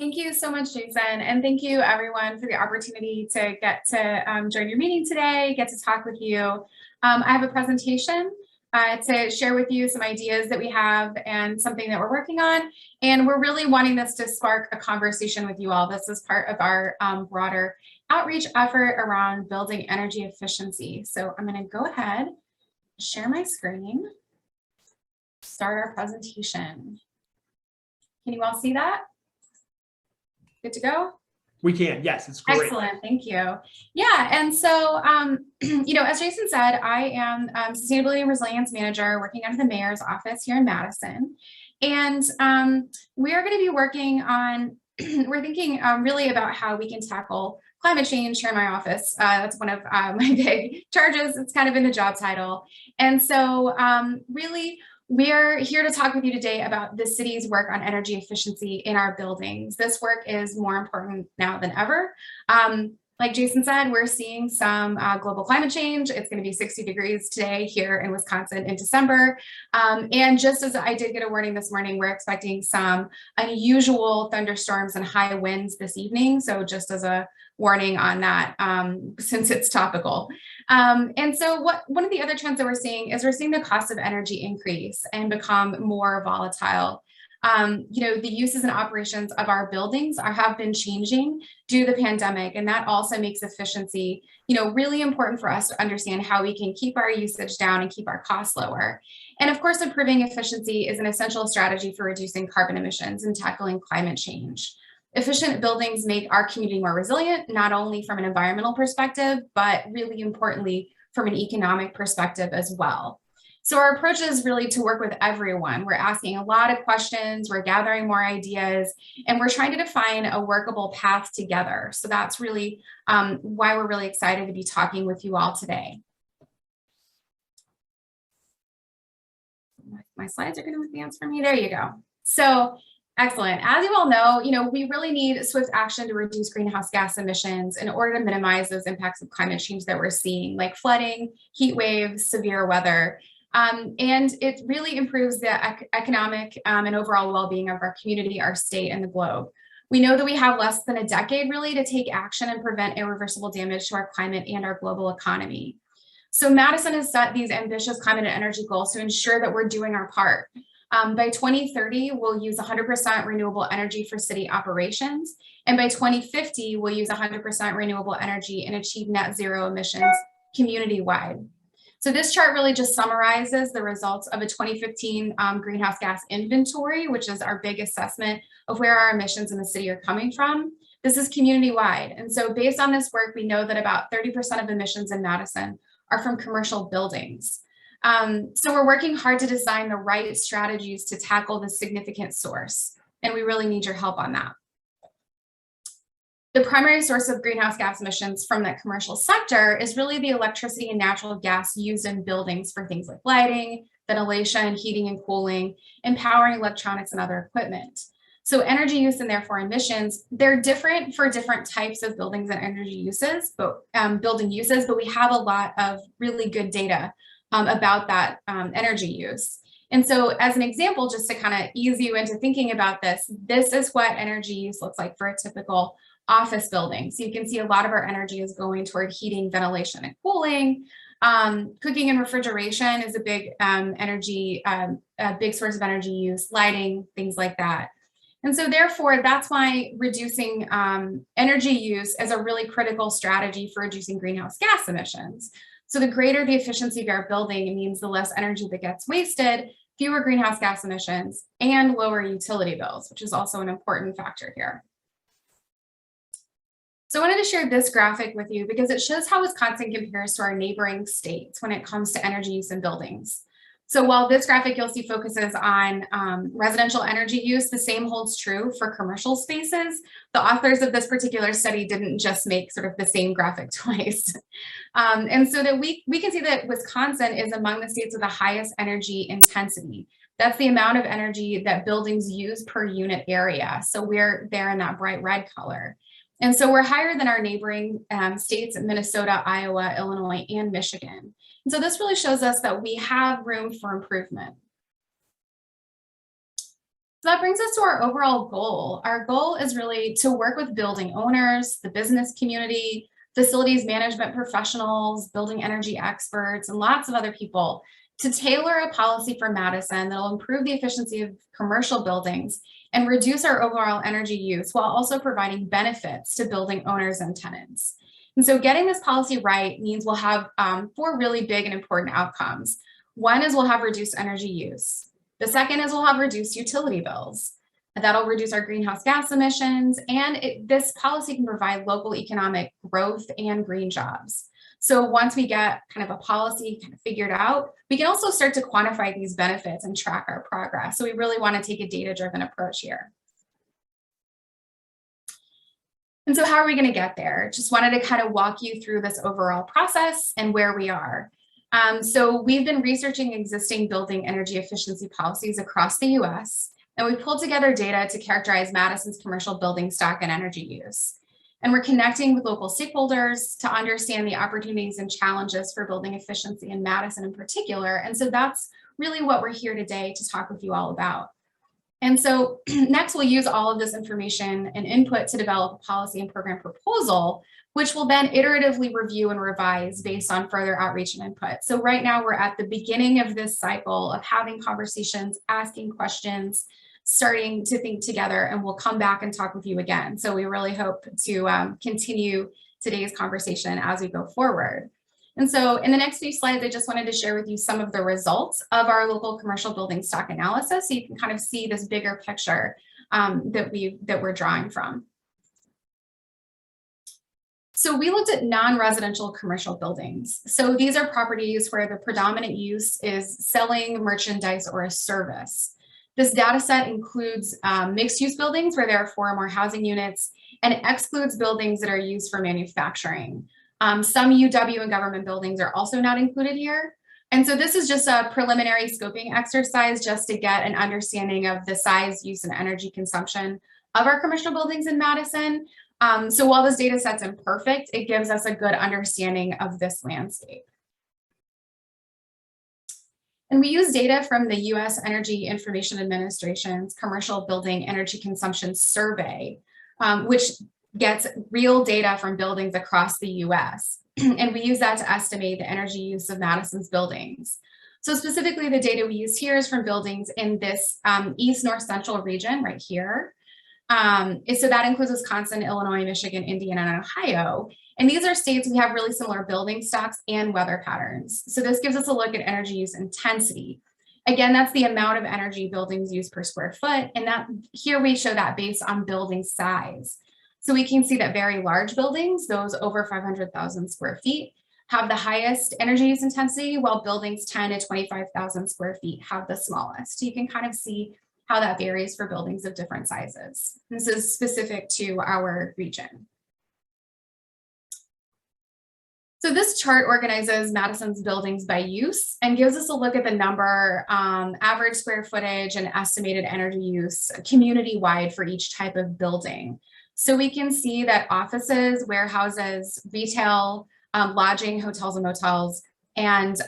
Thank you so much, Jason. And thank you everyone for the opportunity to get to join your meeting today, get to talk with you. I have a presentation to share with you some ideas that we have and something that we're working on. And we're really wanting this to spark a conversation with you all. This is part of our broader outreach effort around building energy efficiency. So I'm going to go ahead, share my screen, start our presentation. Can you all see that? Good to go? We can, yes, it's great. Excellent, thank you. Yeah, and so, as Jason said, I am Sustainability and Resilience Manager working out of the Mayor's office here in Madison. And we are going to be working on, we're thinking really about how we can tackle climate change here in my office. That's one of my big charges. It's kind of in the job title. And so really, we're here to talk with you today about the city's work on energy efficiency in our buildings. This work is more important now than ever. Like Jason said, we're seeing some global climate change. It's going to be 60 degrees today here in Wisconsin in December. And just as I did get a warning this morning, we're expecting some unusual thunderstorms and high winds this evening. So just as a warning on that, since it's topical. And so one of the other trends that we're seeing is we're seeing the cost of energy increase and become more volatile. The uses and operations of our buildings have been changing due to the pandemic, and that also makes efficiency, really important for us to understand how we can keep our usage down and keep our costs lower. And of course, improving efficiency is an essential strategy for reducing carbon emissions and tackling climate change. Efficient buildings make our community more resilient, not only from an environmental perspective, but really importantly, from an economic perspective as well. So our approach is really to work with everyone. We're asking a lot of questions, we're gathering more ideas, and we're trying to define a workable path together. So that's really why we're really excited to be talking with you all today. My slides are going to advance for me. There you go. So excellent. As you all know, we really need swift action to reduce greenhouse gas emissions in order to minimize those impacts of climate change that we're seeing, like flooding, heat waves, severe weather. And it really improves the economic and overall well-being of our community, our state, and the globe. We know that we have less than a decade really to take action and prevent irreversible damage to our climate and our global economy. So Madison has set these ambitious climate and energy goals to ensure that we're doing our part. By 2030, we'll use 100% renewable energy for city operations. And by 2050, we'll use 100% renewable energy and achieve net zero emissions community-wide. So this chart really just summarizes the results of a 2015 greenhouse gas inventory, which is our big assessment of where our emissions in the city are coming from. This is community-wide. And so based on this work, we know that about 30% of emissions in Madison are from commercial buildings. So we're working hard to design the right strategies to tackle this significant source, and we really need your help on that. The primary source of greenhouse gas emissions from that commercial sector is really the electricity and natural gas used in buildings for things like lighting, ventilation, heating and cooling, and powering electronics and other equipment. So energy use and therefore emissions, they're different for different types of buildings and energy uses, but we have a lot of really good data about that energy use. And so as an example, just to kind of ease you into thinking about this is what energy use looks like for a typical office building. So you can see a lot of our energy is going toward heating, ventilation, and cooling. Cooking and refrigeration is a big a big source of energy use, lighting, things like that. And so therefore, that's why reducing energy use is a really critical strategy for reducing greenhouse gas emissions. So the greater the efficiency of our building, it means the less energy that gets wasted, fewer greenhouse gas emissions, and lower utility bills, which is also an important factor here. So I wanted to share this graphic with you because it shows how Wisconsin compares to our neighboring states when it comes to energy use in buildings. So while this graphic you'll see focuses on residential energy use, the same holds true for commercial spaces. The authors of this particular study didn't just make sort of the same graphic twice. And so that we can see that Wisconsin is among the states with the highest energy intensity. That's the amount of energy that buildings use per unit area. So we're there in that bright red color. And so we're higher than our neighboring states, Minnesota, Iowa, Illinois, and Michigan. And so this really shows us that we have room for improvement. So that brings us to our overall goal. Our goal is really to work with building owners, the business community, facilities management professionals, building energy experts, and lots of other people to tailor a policy for Madison that'll improve the efficiency of commercial buildings and reduce our overall energy use while also providing benefits to building owners and tenants. And so getting this policy right means we'll have 4 really big and important outcomes. One is we'll have reduced energy use. The second is we'll have reduced utility bills. That'll reduce our greenhouse gas emissions, and this policy can provide local economic growth and green jobs. So once we get kind of a policy kind of figured out, we can also start to quantify these benefits and track our progress. So we really want to take a data-driven approach here. And so how are we going to get there? Just wanted to kind of walk you through this overall process and where we are. So we've been researching existing building energy efficiency policies across the US, and we pulled together data to characterize Madison's commercial building stock and energy use. And we're connecting with local stakeholders to understand the opportunities and challenges for building efficiency in Madison in particular. And so that's really what we're here today to talk with you all about. And so next we'll use all of this information and input to develop a policy and program proposal, which will then iteratively review and revise based on further outreach and input. So right now we're at the beginning of this cycle of having conversations, asking questions, starting to think together, and we'll come back and talk with you again. So we really hope to continue today's conversation as we go forward. And so in the next few slides, I just wanted to share with you some of the results of our local commercial building stock analysis, so you can kind of see this bigger picture that we're drawing from. So we looked at non-residential commercial buildings. So these are properties where the predominant use is selling merchandise or a service. This data set includes mixed-use buildings where there are 4 or more housing units, and it excludes buildings that are used for manufacturing. Some UW and government buildings are also not included here. And so this is just a preliminary scoping exercise just to get an understanding of the size, use, and energy consumption of our commercial buildings in Madison. So while this data set's imperfect, it gives us a good understanding of this landscape. And we use data from the US Energy Information Administration's Commercial Building Energy Consumption Survey, which gets real data from buildings across the US. And we use that to estimate the energy use of Madison's buildings. So specifically, the data we use here is from buildings in this East North Central region right here. So that includes Wisconsin, Illinois, Michigan, Indiana, and Ohio. And these are states we have really similar building stocks and weather patterns. So this gives us a look at energy use intensity. Again, that's the amount of energy buildings use per square foot. And that here we show that based on building size. So we can see that very large buildings, those over 500,000 square feet, have the highest energy use intensity, while buildings 10 to 25,000 square feet have the smallest. So you can kind of see how that varies for buildings of different sizes. This is specific to our region. So this chart organizes Madison's buildings by use and gives us a look at the number, average square footage, and estimated energy use community-wide for each type of building. So we can see that offices, warehouses, retail, lodging, hotels and motels, and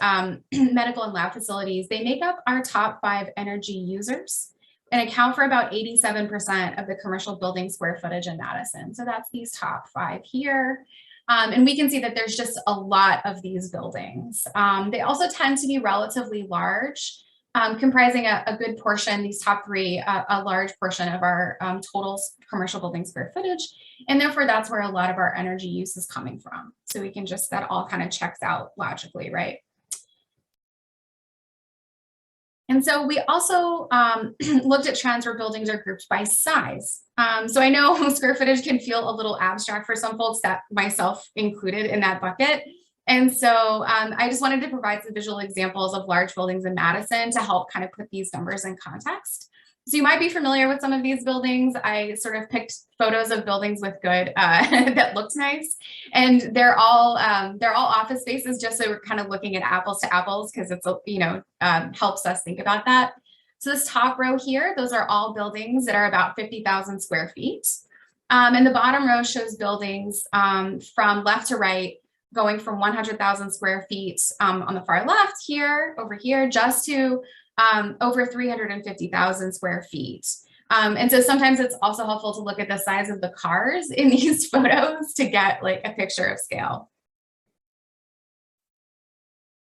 medical and lab facilities, they make up our top 5 energy users and account for about 87% of the commercial building square footage in Madison. So that's these top 5 here. And we can see that there's just a lot of these buildings. They also tend to be relatively large, comprising a good portion, these top 3, a large portion of our total commercial building square footage. And therefore, that's where a lot of our energy use is coming from. So we can just, that all kind of checks out logically, right? And so we also looked at trends where buildings are grouped by size. So I know square footage can feel a little abstract for some folks, that myself included in that bucket. And so I just wanted to provide some visual examples of large buildings in Madison to help kind of put these numbers in context. So you might be familiar with some of these buildings. I sort of picked photos of buildings with good, that looked nice. And they're all office spaces, just so we're kind of looking at apples to apples, because it's, helps us think about that. So this top row here, those are all buildings that are about 50,000 square feet. And the bottom row shows buildings from left to right, going from 100,000 square feet on the far left here, over here, just to over 350,000 square feet. And so sometimes it's also helpful to look at the size of the cars in these photos to get like a picture of scale.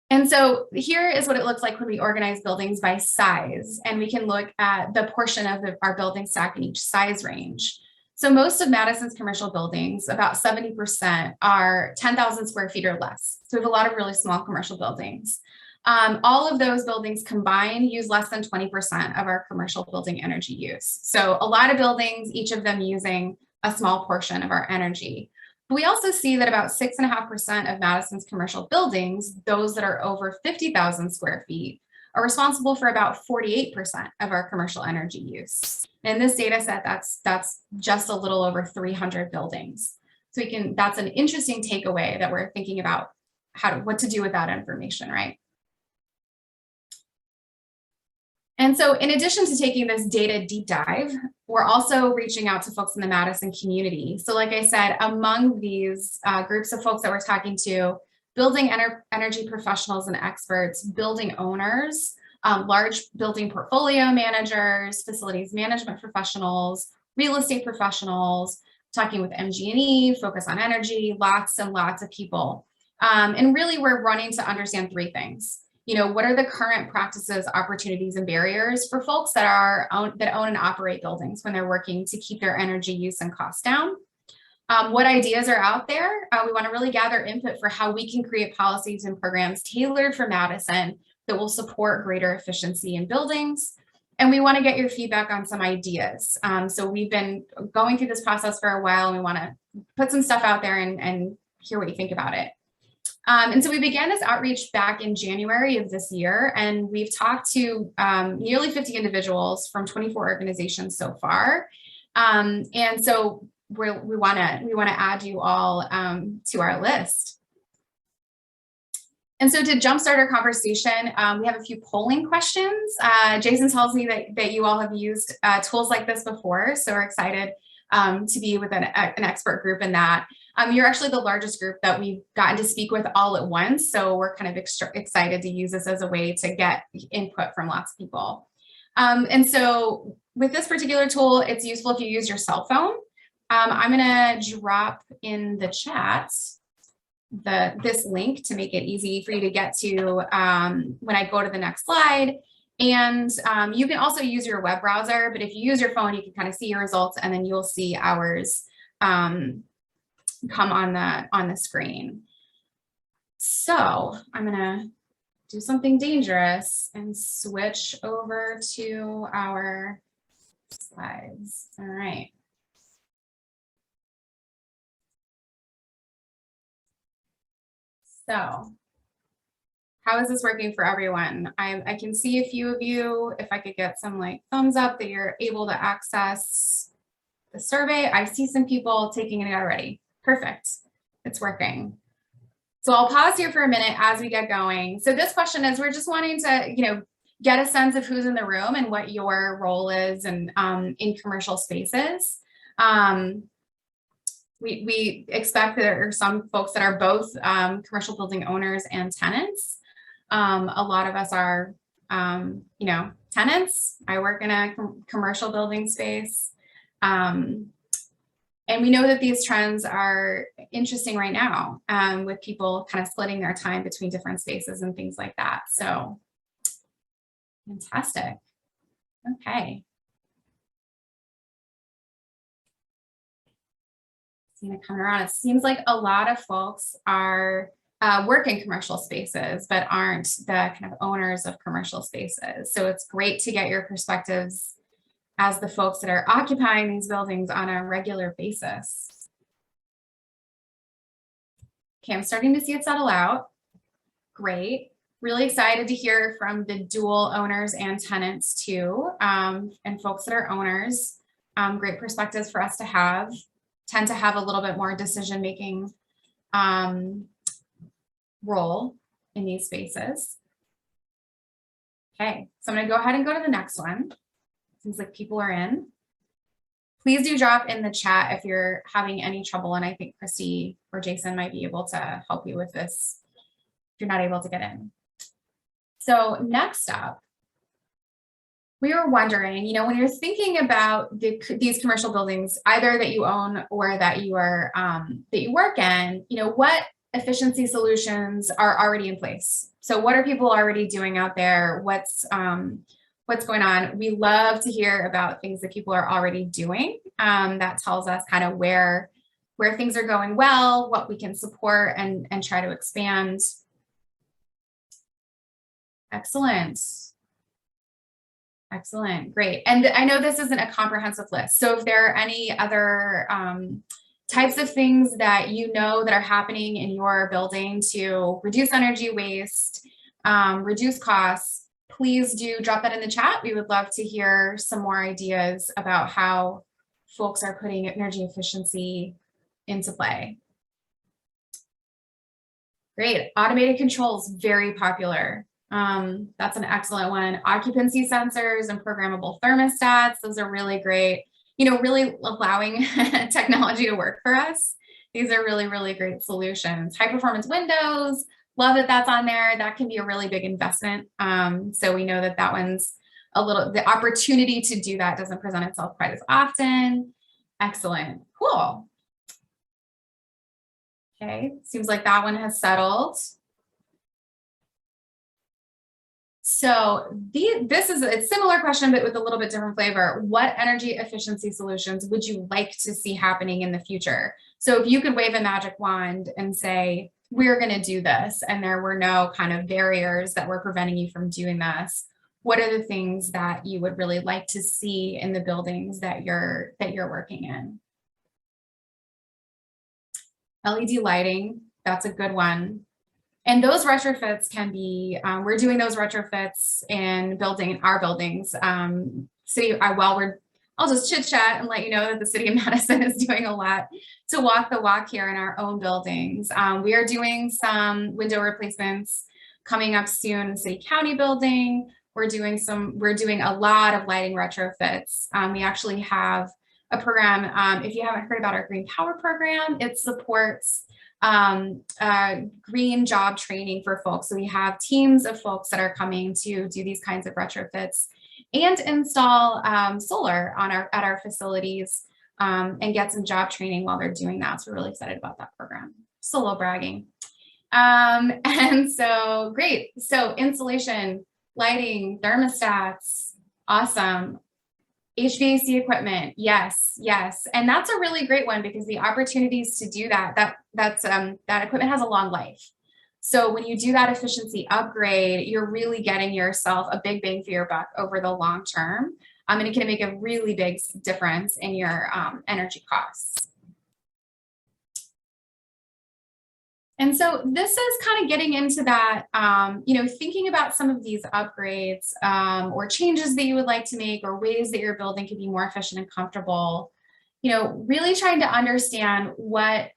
And so here is what it looks like when we organize buildings by size, and we can look at the portion of our building stack in each size range. So most of Madison's commercial buildings, about 70%, are 10,000 square feet or less. So we have a lot of really small commercial buildings. All of those buildings combined use less than 20% of our commercial building energy use. So a lot of buildings, each of them using a small portion of our energy. We also see that about 6.5% of Madison's commercial buildings, those that are over 50,000 square feet, are responsible for about 48% of our commercial energy use. And in this data set, that's just a little over 300 buildings. So that's an interesting takeaway that we're thinking about what to do with that information, right? And so in addition to taking this data deep dive, we're also reaching out to folks in the Madison community. So like I said, among these groups of folks that we're talking to, building energy professionals and experts, building owners, large building portfolio managers, facilities management professionals, real estate professionals, talking with MG&E, Focus on Energy, lots and lots of people. And really we're running to understand three things. What are the current practices, opportunities, and barriers for folks that own and operate buildings when they're working to keep their energy use and costs down? What ideas are out there? We want to really gather input for how we can create policies and programs tailored for Madison that will support greater efficiency in buildings. And we want to get your feedback on some ideas. So we've been going through this process for a while, and we want to put some stuff out there and hear what you think about it. And so we began this outreach back in January of this year, and we've talked to nearly 50 individuals from 24 organizations so far. And so we want to add you all to our list. And so to jumpstart our conversation, we have a few polling questions. Jason tells me that you all have used tools like this before, so we're excited to be with an expert group in that. You're actually the largest group that we've gotten to speak with all at once, so we're kind of excited to use this as a way to get input from lots of people. And so with this particular tool, it's useful if you use your cell phone. I'm going to drop in the chat this link to make it easy for you to get to when I go to the next slide. And you can also use your web browser, but if you use your phone, you can kind of see your results, and then you'll see ours come on the screen. So I'm gonna do something dangerous and switch over to our slides. All right. So how is this working for everyone? I can see a few of you, if I could get some like thumbs up that you're able to access the survey. I see some people taking it already. Perfect, it's working. So I'll pause here for a minute as we get going. So this question is, we're just wanting to, get a sense of who's in the room and what your role is and in commercial spaces. We expect there are some folks that are both commercial building owners and tenants. A lot of us are, tenants. I work in a commercial building space. And we know that these trends are interesting right now with people kind of splitting their time between different spaces and things like that. So fantastic. Okay. Coming around, it seems like a lot of folks are work in commercial spaces, but aren't the kind of owners of commercial spaces. So it's great to get your perspectives as the folks that are occupying these buildings on a regular basis. Okay, I'm starting to see it settle out. Great. Really excited to hear from the dual owners and tenants too, and folks that are owners. Great perspectives for us to have. Tend to have a little bit more decision-making role in these spaces. Okay, so I'm gonna go ahead and go to the next one. Seems like people are in. Please do drop in the chat if you're having any trouble, and I think Christy or Jason might be able to help you with this if you're not able to get in. So next up, we were wondering, when you're thinking about these commercial buildings, either that you own or that you are that you work in, what efficiency solutions are already in place? So what are people already doing out there? What's going on? We love to hear about things that people are already doing. That tells us kind of where things are going well, what we can support and try to expand. Excellent. Excellent. Great. And I know this isn't a comprehensive list. So if there are any other types of things that that are happening in your building to reduce energy waste, reduce costs, please do drop that in the chat. We would love to hear some more ideas about how folks are putting energy efficiency into play. Great. Automated controls, very popular. That's an excellent one. Occupancy sensors and programmable thermostats. Those are really great. Really allowing technology to work for us. These are really, really great solutions. High performance windows. Love that that's on there. That can be a really big investment. So we know that one's the opportunity to do that doesn't present itself quite as often. Excellent. Cool. Okay. Seems like that one has settled. So this is a similar question, but with a little bit different flavor. What energy efficiency solutions would you like to see happening in the future? So if you could wave a magic wand and say, we're going to do this, and there were no kind of barriers that were preventing you from doing this, what are the things that you would really like to see in the buildings that you're working in? LED lighting, that's a good one. And those retrofits can be, we're doing those retrofits in our buildings. I'll just chit chat and let you know that the city of Madison is doing a lot to walk the walk here in our own buildings. We are doing some window replacements coming up soon in the city county building. We're doing a lot of lighting retrofits. We actually have a program, if you haven't heard about our Green Power program, it supports green job training for folks. So we have teams of folks that are coming to do these kinds of retrofits and install solar at our facilities and get some job training while they're doing that. So we're really excited about that program. Solo bragging. And so great. So insulation, lighting, thermostats, awesome. HVAC equipment, yes, yes. And that's a really great one because the opportunities to do that equipment has a long life. So when you do that efficiency upgrade, you're really getting yourself a big bang for your buck over the long term. And it can make a really big difference in your energy costs. And so this is kind of getting into that, thinking about some of these upgrades or changes that you would like to make or ways that your building can be more efficient and comfortable, really trying to understand what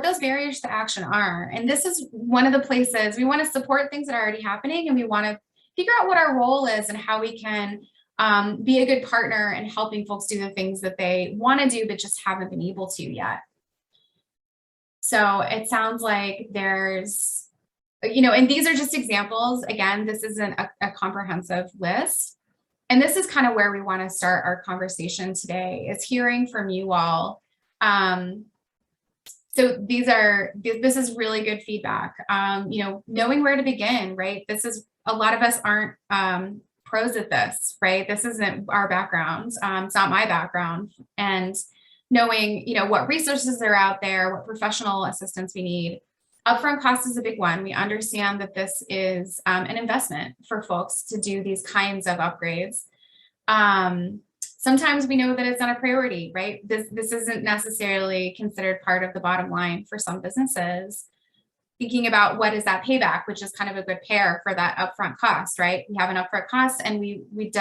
those barriers to action are. And this is one of the places we want to support things that are already happening, and we want to figure out what our role is and how we can be a good partner in helping folks do the things that they want to do but just haven't been able to yet. So it sounds like there's, and these are just examples. Again, this isn't a comprehensive list. And this is kind of where we want to start our conversation today, is hearing from you all. So this is really good feedback. Knowing where to begin, right? A lot of us aren't pros at this, right? This isn't our background. It's not my background. And knowing, what resources are out there, what professional assistance we need. Upfront cost is a big one. We understand that this is an investment for folks to do these kinds of upgrades. Sometimes we know that it's not a priority, right? This isn't necessarily considered part of the bottom line for some businesses. Thinking about what is that payback, which is kind of a good pair for that upfront cost, right? We have an upfront cost and we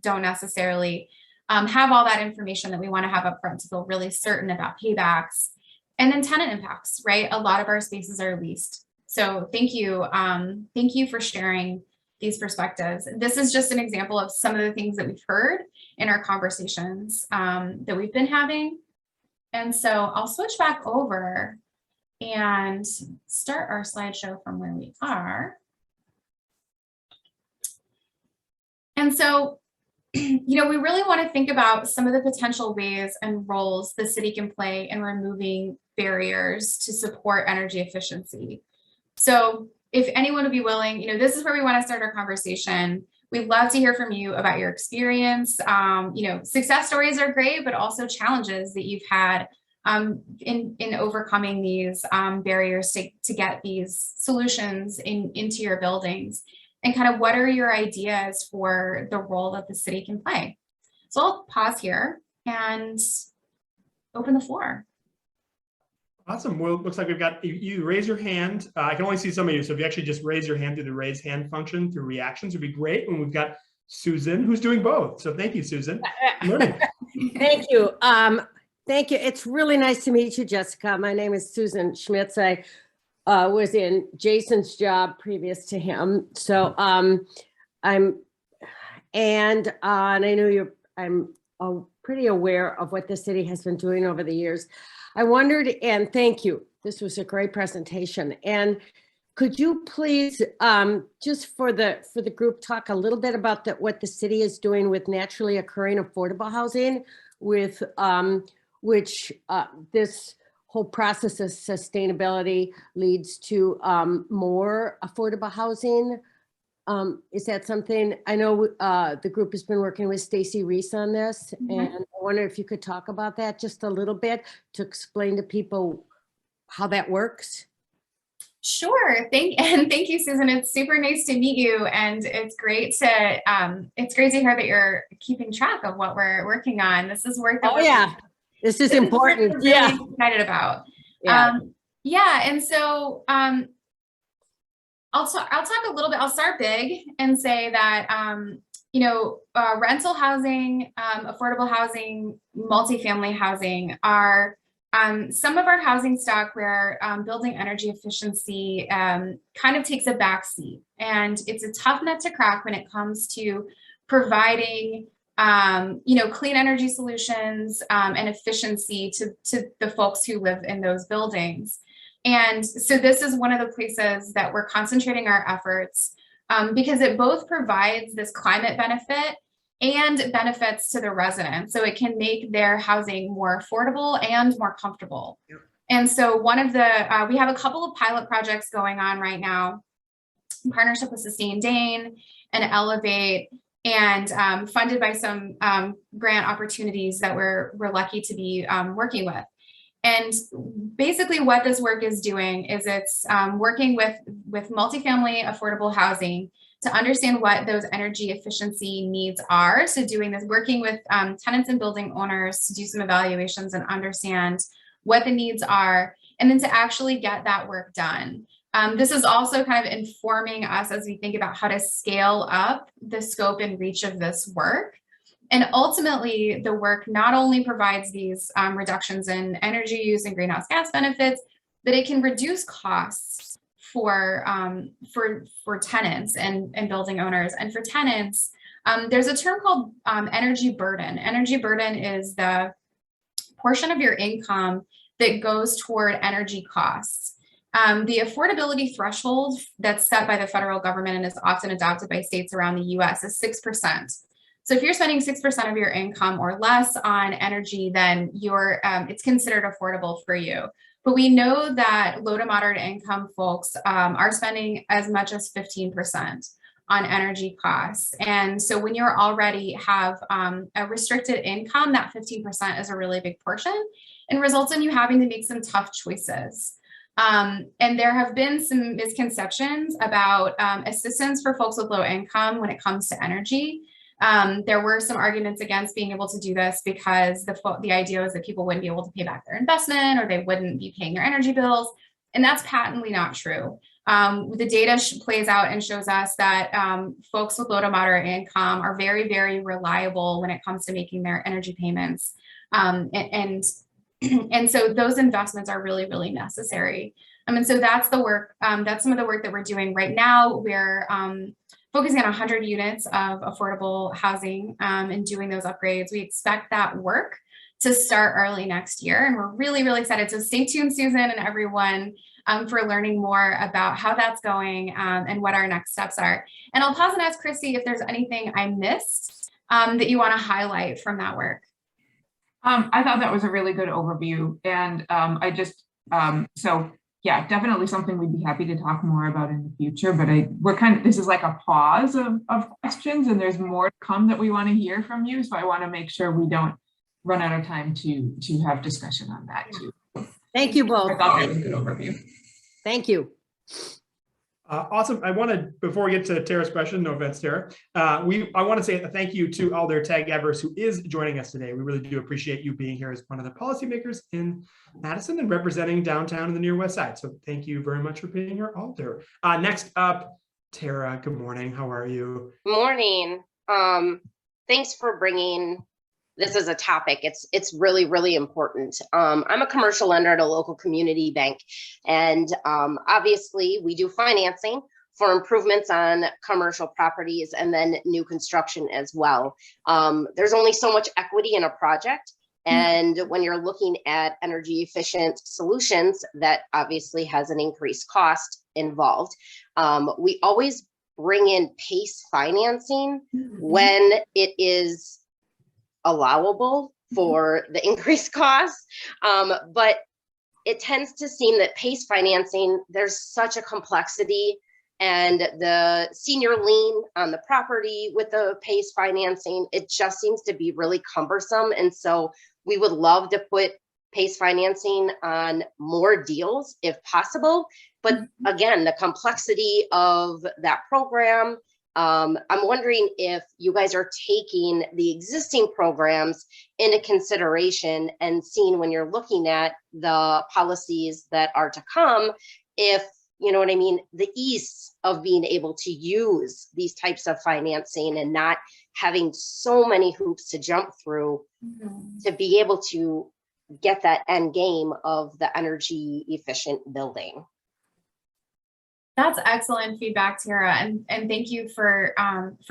don't necessarily have all that information that we want to have up front to feel really certain about paybacks. And then tenant impacts, right? A lot of our spaces are leased. So thank you. Thank you for sharing these perspectives. This is just an example of some of the things that we've heard in our conversations that we've been having. And so I'll switch back over and start our slideshow from where we are. And so we really want to think about some of the potential ways and roles the city can play in removing barriers to support energy efficiency. So if anyone would be willing, this is where we want to start our conversation. We'd love to hear from you about your experience. Success stories are great, but also challenges that you've had in overcoming these barriers to get these solutions into your buildings, and kind of what are your ideas for the role that the city can play. So I'll pause here and open the floor. Awesome. Well, it looks like we've got you raise your hand. I can only see some of you. So if you actually just raise your hand through the raise hand function through reactions, would be great. And we've got Susan, who's doing both. So thank you, Susan. Good morning. Thank you. Thank you. It's really nice to meet you, Jessica. My name is Susan Schmitz. I was in Jason's job previous to him. So I know I'm pretty aware of what the city has been doing over the years. I wondered, and thank you. This was a great presentation. And could you please, just for the group, talk a little bit about what the city is doing with naturally occurring affordable housing, with which this whole process of sustainability leads to more affordable housing. Is that something, I know the group has been working with Stacy Reese on this, and I wonder if you could talk about that just a little bit to explain to people how that works. Sure. Thank you, Susan. It's super nice to meet you, and it's great to hear that you're keeping track of what we're working on. This is work that this is important. We're really excited about. And so I'll talk a little bit. I'll start big and say that rental housing, affordable housing, multifamily housing are some of our housing stock where building energy efficiency kind of takes a backseat, and it's a tough nut to crack when it comes to providing clean energy solutions and efficiency to the folks who live in those buildings. And so this is one of the places that we're concentrating our efforts because it both provides this climate benefit and benefits to the residents. So it can make their housing more affordable and more comfortable. Yep. And so we have a couple of pilot projects going on right now in partnership with Sustain Dane and Elevate, and funded by some grant opportunities that we're lucky to be working with. And basically what this work is doing is it's working with multifamily affordable housing to understand what those energy efficiency needs are. So working with tenants and building owners to do some evaluations and understand what the needs are, and then to actually get that work done. This is also kind of informing us as we think about how to scale up the scope and reach of this work. And ultimately, the work not only provides these reductions in energy use and greenhouse gas benefits, but it can reduce costs for tenants and building owners. And for tenants, there's a term called energy burden. Energy burden is the portion of your income that goes toward energy costs. The affordability threshold that's set by the federal government and is often adopted by states around the US is 6%. So if you're spending 6% of your income or less on energy, then it's considered affordable for you. But we know that low to moderate income folks are spending as much as 15% on energy costs. And so when you're already have a restricted income, that 15% is a really big portion and results in you having to make some tough choices. And there have been some misconceptions about assistance for folks with low income when it comes to energy. There were some arguments against being able to do this because the idea was that people wouldn't be able to pay back their investment or they wouldn't be paying their energy bills. And that's patently not true. The data plays out and shows us that folks with low to moderate income are very, very reliable when it comes to making their energy payments. And so those investments are really, really necessary. And so that's the work, that's some of the work that we're doing right now. We're focusing on 100 units of affordable housing and doing those upgrades. We expect that work to start early next year, and we're really, really excited. So stay tuned, Susan and everyone, for learning more about how that's going and what our next steps are. And I'll pause and ask Chrissy if there's anything I missed that you want to highlight from that work? I thought that was a really good overview, and so yeah, definitely something we'd be happy to talk more about in the future. But this is like a pause of questions, and there's more to come that we want to hear from you. So I want to make sure we don't run out of time to have discussion on that too. Thank you both. I thought that was a good overview. Thank you. Awesome. I want to, before we get to Tara's question, no offense, Tara, I want to say a thank you to Alder Tag Evers, who is joining us today. We really do appreciate you being here as one of the policymakers in Madison and representing downtown and the near west side. So thank you very much for being here, Alder. Next up, Tara, good morning. How are you? Morning. Thanks for bringing this as a topic. It's really, really important. I'm a commercial lender at a local community bank, and obviously we do financing for improvements on commercial properties and then new construction as well. There's only so much equity in a project, and when you're looking at energy efficient solutions, that obviously has an increased cost involved. We always bring in PACE financing when it is allowable for the increased costs, but it tends to seem that PACE financing, there's such a complexity, and the senior lien on the property with the PACE financing, it just seems to be really cumbersome. And so we would love to put PACE financing on more deals if possible. But again, the complexity of that program, I'm wondering if you guys are taking the existing programs into consideration and seeing, when you're looking at the policies that are to come, if, you know what I mean, the ease of being able to use these types of financing and not having so many hoops to jump through to be able to get that end game of the energy efficient building. That's excellent feedback, Tara, and thank you for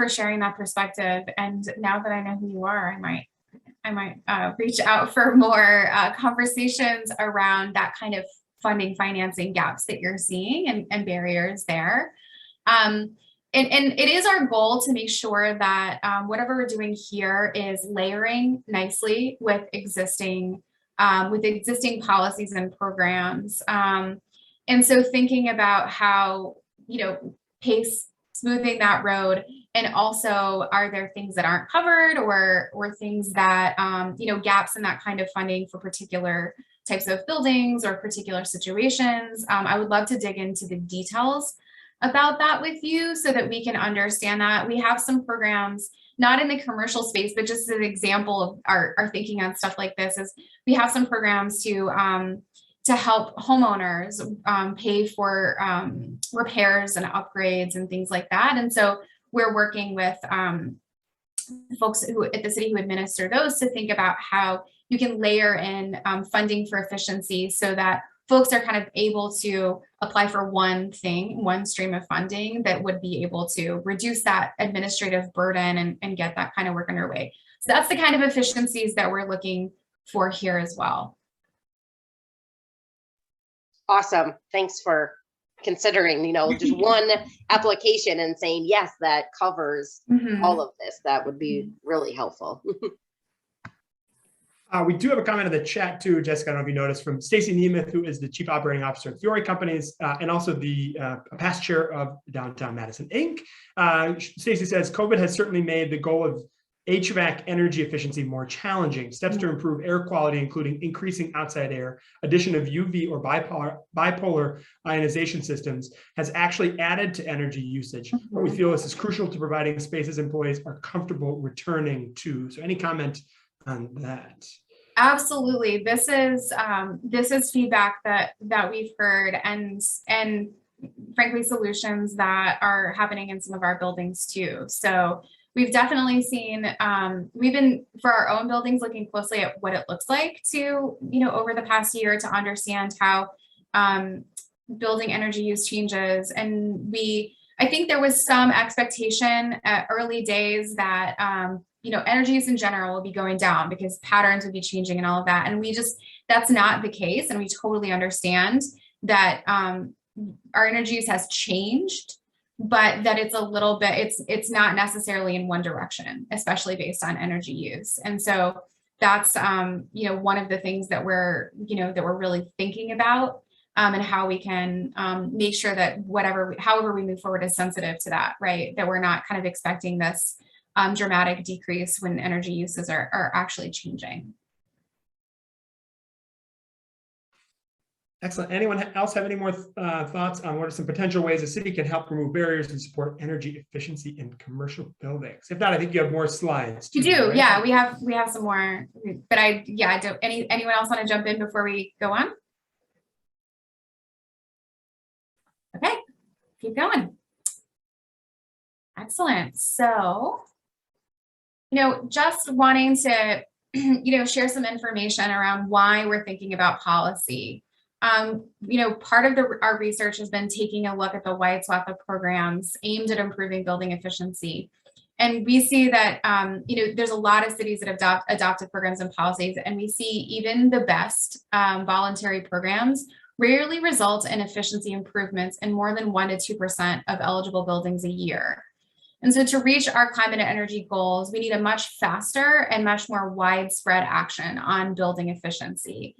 sharing that perspective. And now that I know who you are, I might reach out for more conversations around that kind of financing gaps that you're seeing and barriers there. And it is our goal to make sure that whatever we're doing here is layering nicely with existing policies and programs. And so thinking about how, PACE, smoothing that road, and also are there things that aren't covered or things that, gaps in that kind of funding for particular types of buildings or particular situations. I would love to dig into the details about that with you so that we can understand that. We have some programs, not in the commercial space, but just as an example of our thinking on stuff like this, is we have some programs to help homeowners pay for repairs and upgrades and things like that. And so we're working with folks who at the city who administer those to think about how you can layer in funding for efficiency so that folks are kind of able to apply for one stream of funding that would be able to reduce that administrative burden and get that kind of work underway. So that's the kind of efficiencies that we're looking for here as well. Awesome. Thanks for considering, just one application and saying, yes, that covers all of this. That would be really helpful. We do have a comment in the chat too, Jessica, I don't know if you noticed, from Stacy Nemeth, who is the Chief Operating Officer at Fiore Companies and also the past chair of Downtown Madison, Inc. Stacy says, COVID has certainly made the goal of HVAC energy efficiency more challenging. Steps to improve air quality, including increasing outside air, addition of UV or bipolar ionization systems, has actually added to energy usage. But we feel this is crucial to providing spaces employees are comfortable returning to. So any comment on that? Absolutely. This is feedback that we've heard and frankly solutions that are happening in some of our buildings too. So we've definitely seen, we've been, for our own buildings, looking closely at what it looks like to, over the past year to understand how building energy use changes. And I think there was some expectation at early days that, energy use in general will be going down because patterns would be changing and all of that. And that's not the case. And we totally understand that our energy use has changed but that it's a little bit, it's not necessarily in one direction, especially based on energy use. And so that's, you know, one of the things that we're, you know, that we're really thinking about, and how we can make sure that however we move forward is sensitive to that, right? That we're not kind of expecting this dramatic decrease when energy uses are actually changing. Excellent. Anyone else have any more thoughts on what are some potential ways the city can help remove barriers and support energy efficiency in commercial buildings? If not, I think you have more slides. You too, do, right? yeah. We have some more, but anyone else want to jump in before we go on? Okay, keep going. Excellent. So, you know, just wanting to, you know, share some information around why we're thinking about policy. You know, part of our research has been taking a look at the wide swath of programs aimed at improving building efficiency. And we see that, you know, there's a lot of cities that have adopted programs and policies, and we see even the best voluntary programs rarely result in efficiency improvements in more than 1 to 2% of eligible buildings a year. And so to reach our climate and energy goals, we need a much faster and much more widespread action on building efficiency.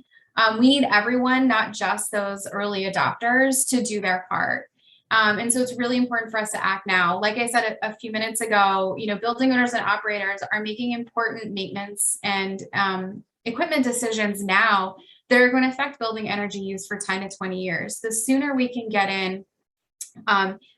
We need everyone, not just those early adopters, to do their part. And so it's really important for us to act now. Like I said a few minutes ago, you know, building owners and operators are making important maintenance and equipment decisions now that are going to affect building energy use for 10 to 20 years. The sooner we can get in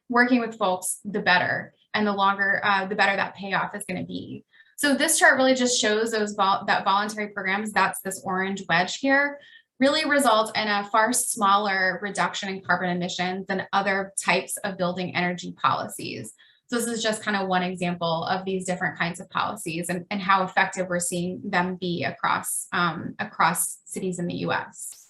working with folks, the better, and the longer, the better that payoff is going to be. So this chart really just shows those that voluntary programs, that's this orange wedge here, really result in a far smaller reduction in carbon emissions than other types of building energy policies. So this is just kind of one example of these different kinds of policies and how effective we're seeing them be across, across cities in the US.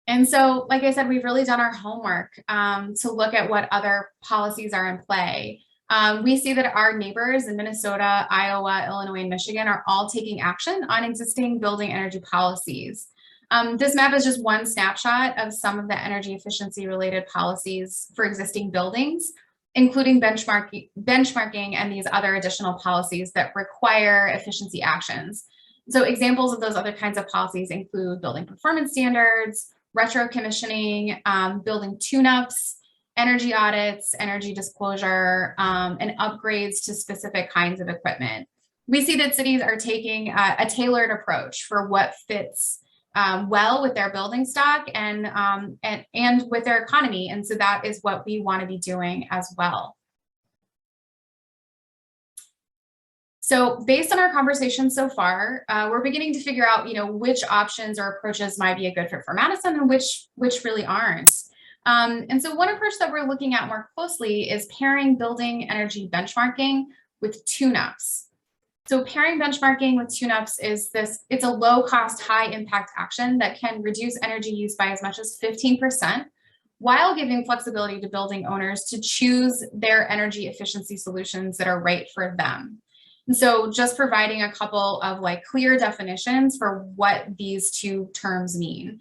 And so, like I said, we've really done our homework to look at what other policies are in play. We see that our neighbors in Minnesota, Iowa, Illinois, and Michigan are all taking action on existing building energy policies. This map is just one snapshot of some of the energy efficiency related policies for existing buildings, including benchmarking and these other additional policies that require efficiency actions. So examples of those other kinds of policies include building performance standards, retro commissioning, building tune-ups, energy audits, energy disclosure, and upgrades to specific kinds of equipment. We see that cities are taking a tailored approach for what fits well with their building stock and with their economy. And so that is what we want to be doing as well. So based on our conversation so far, we're beginning to figure out, you know, which options or approaches might be a good fit for Madison and which really aren't. And so one approach that we're looking at more closely is pairing building energy benchmarking with tune-ups. So pairing benchmarking with tune-ups is it's a low cost, high impact action that can reduce energy use by as much as 15%, while giving flexibility to building owners to choose their energy efficiency solutions that are right for them. And so just providing a couple of like clear definitions for what these two terms mean.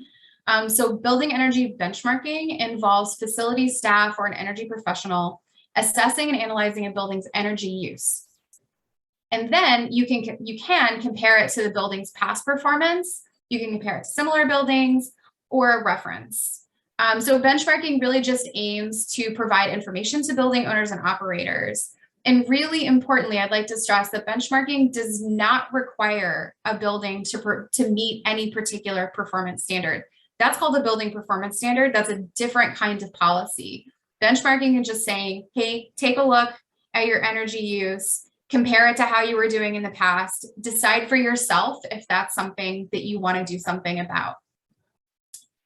So building energy benchmarking involves facility staff or an energy professional assessing and analyzing a building's energy use. And then you can compare it to the building's past performance. You can compare it to similar buildings or a reference. So benchmarking really just aims to provide information to building owners and operators. And really importantly, I'd like to stress that benchmarking does not require a building to meet any particular performance standard. That's called a building performance standard. That's a different kind of policy. Benchmarking is just saying, hey, take a look at your energy use, compare it to how you were doing in the past, decide for yourself if that's something that you want to do something about,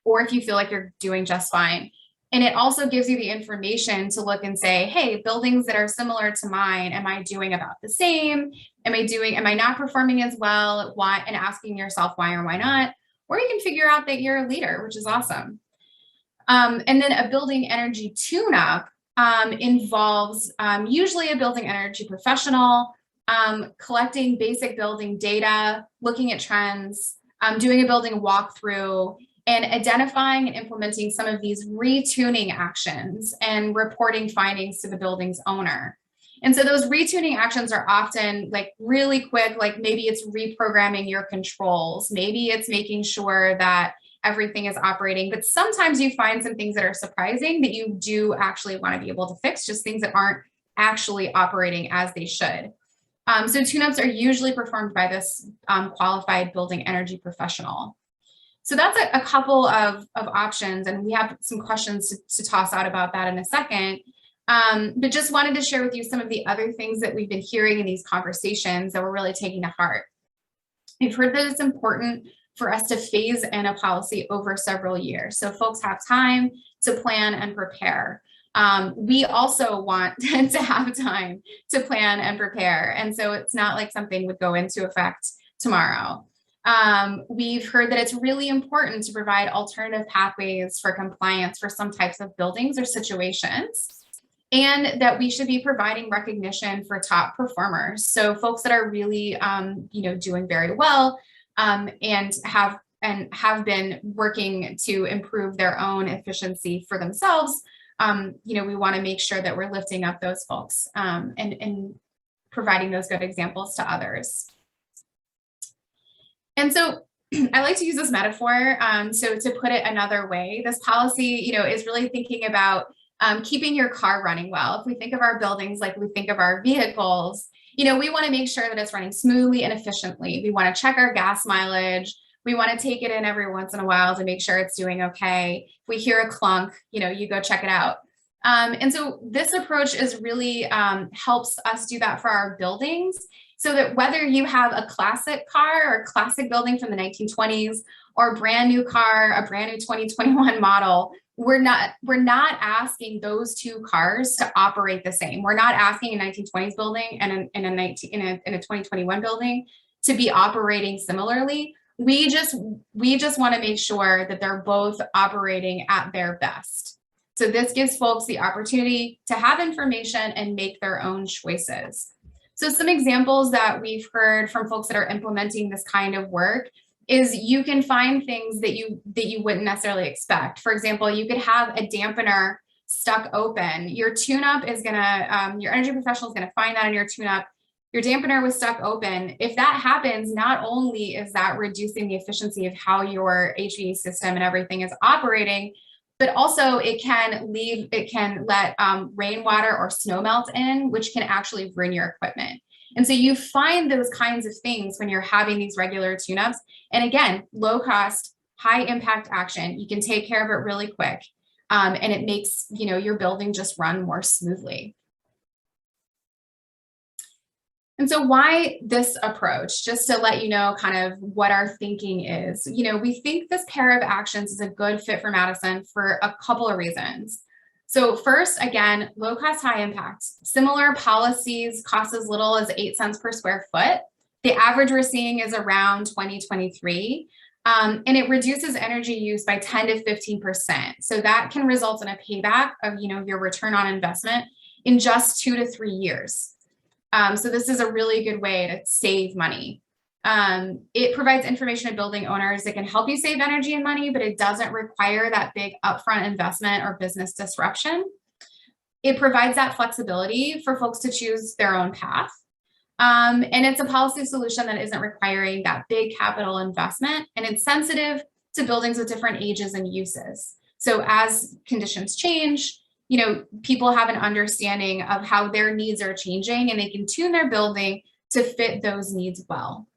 or if you feel like you're doing just fine. And it also gives you the information to look and say, hey, buildings that are similar to mine, am I doing about the same? Am I not performing as well? Why? And asking yourself why or why not. Or you can figure out that you're a leader, which is awesome. And then a building energy tune-up involves usually a building energy professional collecting basic building data, looking at trends, doing a building walkthrough, and identifying and implementing some of these retuning actions and reporting findings to the building's owner. And so those retuning actions are often like really quick, like maybe it's reprogramming your controls, maybe it's making sure that everything is operating, but sometimes you find some things that are surprising that you do actually want to be able to fix, just things that aren't actually operating as they should. So tune-ups are usually performed by this qualified building energy professional. So that's a couple of options, and we have some questions to toss out about that in a second. But just wanted to share with you some of the other things that we've been hearing in these conversations that we're really taking to heart. We've heard that it's important for us to phase in a policy over several years, so folks have time to plan and prepare. We also want to have time to plan and prepare, and so it's not like something would go into effect tomorrow. We've heard that it's really important to provide alternative pathways for compliance for some types of buildings or situations, and that we should be providing recognition for top performers. So folks that are really, doing very well and have been working to improve their own efficiency for themselves. We want to make sure that we're lifting up those folks and providing those good examples to others. And so I like to use this metaphor. So to put it another way, this policy, is really thinking about keeping your car running well. If we think of our buildings like we think of our vehicles, we want to make sure that it's running smoothly and efficiently. We want to check our gas mileage. We want to take it in every once in a while to make sure it's doing okay. If we hear a clunk, you go check it out. And so this approach is really helps us do that for our buildings, so that whether you have a classic car or a classic building from the 1920s or a brand new car, a brand new 2021 model, we're not asking those two cars to operate the same. We're not asking a 1920s building and in a 2021 building to be operating similarly. We just want to make sure that they're both operating at their best. So this gives folks the opportunity to have information and make their own choices. So some examples that we've heard from folks that are implementing this kind of work is you can find things that you wouldn't necessarily expect. For example, you could have a dampener stuck open. Your tune-up is gonna, your energy professional is gonna find that in your tune-up. Your dampener was stuck open. If that happens, not only is that reducing the efficiency of how your HVAC system and everything is operating, but also it can let rainwater or snow melt in, which can actually ruin your equipment. And so you find those kinds of things when you're having these regular tune-ups. And again, low cost, high impact action. You can take care of it really quick. And it makes, your building just run more smoothly. And so why this approach? Just to let you know kind of what our thinking is. We think this pair of actions is a good fit for Madison for a couple of reasons. So first, again, low cost, high impact. Similar policies cost as little as 8 cents per square foot. The average we're seeing is around 2023. And it reduces energy use by 10 to 15%. So that can result in a payback of, your return on investment in just 2 to 3 years. So this is a really good way to save money. It provides information to building owners that can help you save energy and money, but it doesn't require that big upfront investment or business disruption. It provides that flexibility for folks to choose their own path. And it's a policy solution that isn't requiring that big capital investment, and it's sensitive to buildings with different ages and uses. So as conditions change, people have an understanding of how their needs are changing, and they can tune their building to fit those needs well.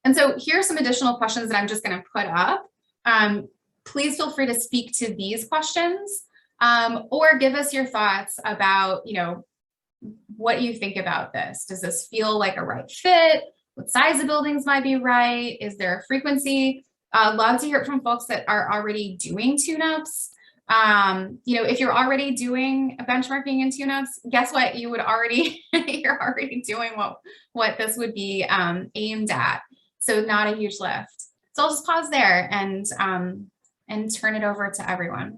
And so here are some additional questions that I'm just going to put up. Please feel free to speak to these questions or give us your thoughts about, what you think about this. Does this feel like a right fit? What size of buildings might be right? Is there a frequency? Love to hear from folks that are already doing tune-ups. If you're already doing benchmarking and tune-ups, guess what? You're already doing what this would be aimed at. So not a huge lift. So I'll just pause there and turn it over to everyone.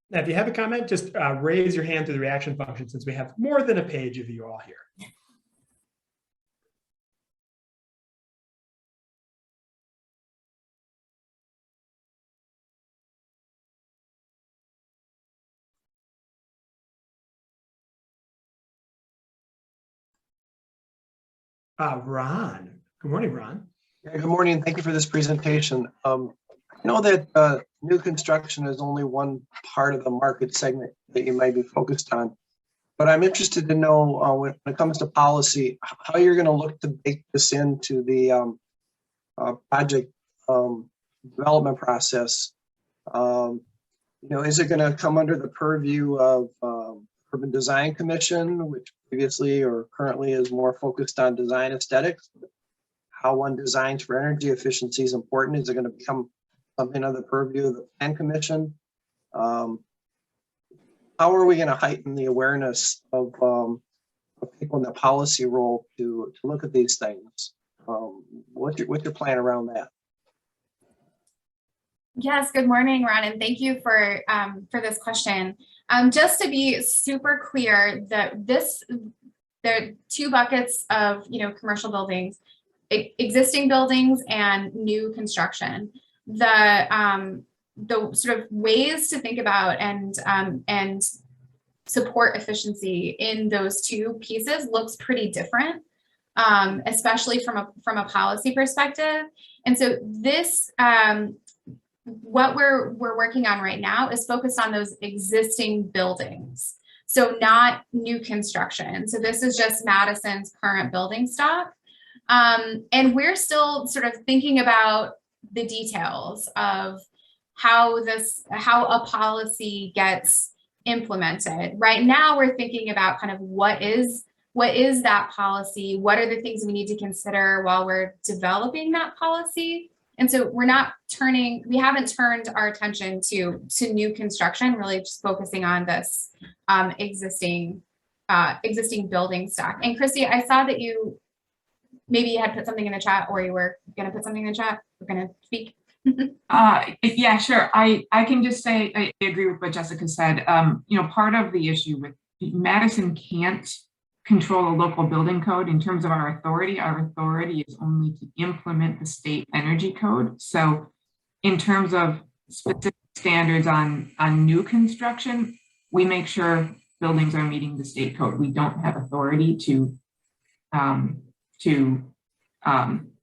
Now, if you have a comment, just raise your hand through the reaction function, since we have more than a page of you all here. Ron. Good morning, Ron. Yeah, good morning. Thank you for this presentation. I know that new construction is only one part of the market segment that you might be focused on, but I'm interested to know when it comes to policy, how you're going to look to bake this into the project development process. Is it going to come under the purview of Urban Design Commission, which previously or currently is more focused on design aesthetics? How one designs for energy efficiency is important. Is it going to become something under the purview of the Plan Commission? How are we going to heighten the awareness of people in the policy role to look at these things? What's your plan around that? Yes, good morning, Ron, and thank you for this question. Just to be super clear, that there are two buckets of commercial buildings, existing buildings and new construction. The sort of ways to think about and support efficiency in those two pieces looks pretty different, especially from a policy perspective. And so this what we're working on right now is focused on those existing buildings, so not new construction. So this is just Madison's current building stock. And we're still sort of thinking about the details of how a policy gets implemented. Right now, we're thinking about kind of what is that policy? What are the things we need to consider while we're developing that policy? And so we haven't turned our attention to new construction, really just focusing on this existing building stock. And Christy, I saw that you had put something in the chat, or you were going to put something in the chat. We're going to speak. Yeah, sure. I can just say I agree with what Jessica said. Part of the issue with Madison can't control a local building code in terms of our authority. Our authority is only to implement the state energy code. So in terms of specific standards on new construction, we make sure buildings are meeting the state code. We don't have authority to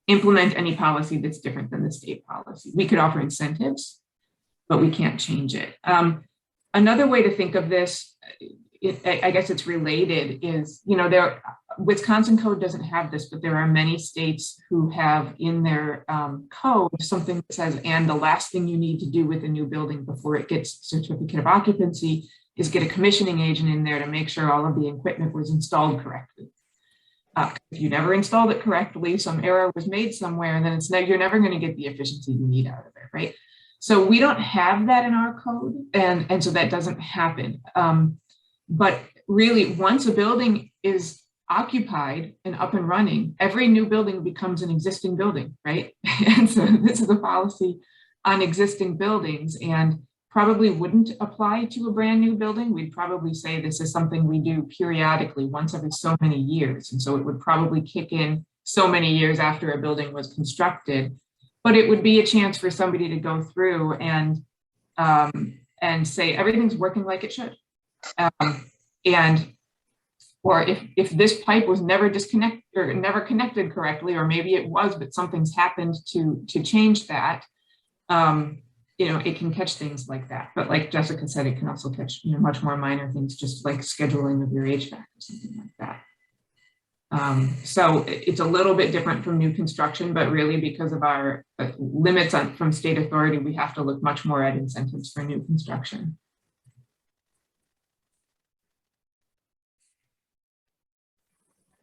implement any policy that's different than the state policy. We could offer incentives, but we can't change it. Another way to think of this, I guess it's related, is, Wisconsin code doesn't have this, but there are many states who have in their code something that says, and the last thing you need to do with a new building before it gets certificate of occupancy is get a commissioning agent in there to make sure all of the equipment was installed correctly. If you never installed it correctly, some error was made somewhere, and then you're never going to get the efficiency you need out of it, right? So we don't have that in our code, and so that doesn't happen. But really, once a building is occupied and up and running, every new building becomes an existing building, right? And so this is a policy on existing buildings, and probably wouldn't apply to a brand new building. We'd probably say this is something we do periodically, once every so many years. And so it would probably kick in so many years after a building was constructed, but it would be a chance for somebody to go through and say, everything's working like it should. Or if this pipe was never disconnected or never connected correctly, or maybe it was, but something's happened to change that, it can catch things like that. But like Jessica said, it can also catch much more minor things, just like scheduling of your HVAC or something like that. So it's a little bit different from new construction, but really because of our limits from state authority, we have to look much more at incentives for new construction.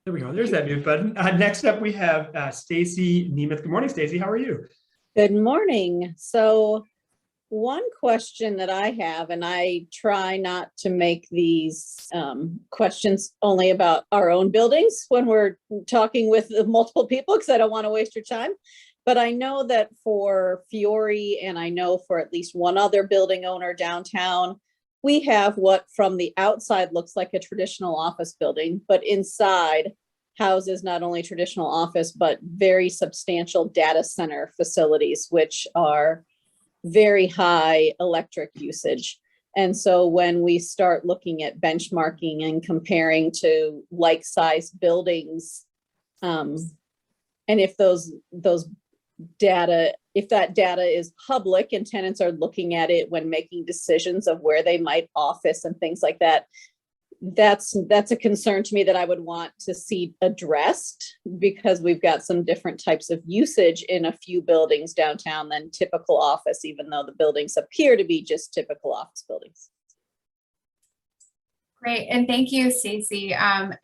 There we go. There's that mute button. Next up, we have Stacy Nemeth. Good morning, Stacy. How are you? Good morning. So one question that I have, and I try not to make these questions only about our own buildings when we're talking with multiple people, because I don't want to waste your time. But I know that for Fiore, and I know for at least one other building owner downtown, we have what from the outside looks like a traditional office building, but inside houses not only traditional office, but very substantial data center facilities, which are very high electric usage. And so when we start looking at benchmarking and comparing to like-sized buildings And if those data, if that data is public and tenants are looking at it when making decisions of where they might office and things like that, that's a concern to me that I would want to see addressed, because we've got some different types of usage in a few buildings downtown than typical office, even though the buildings appear to be just typical office buildings. Great, and thank you, Stacey. And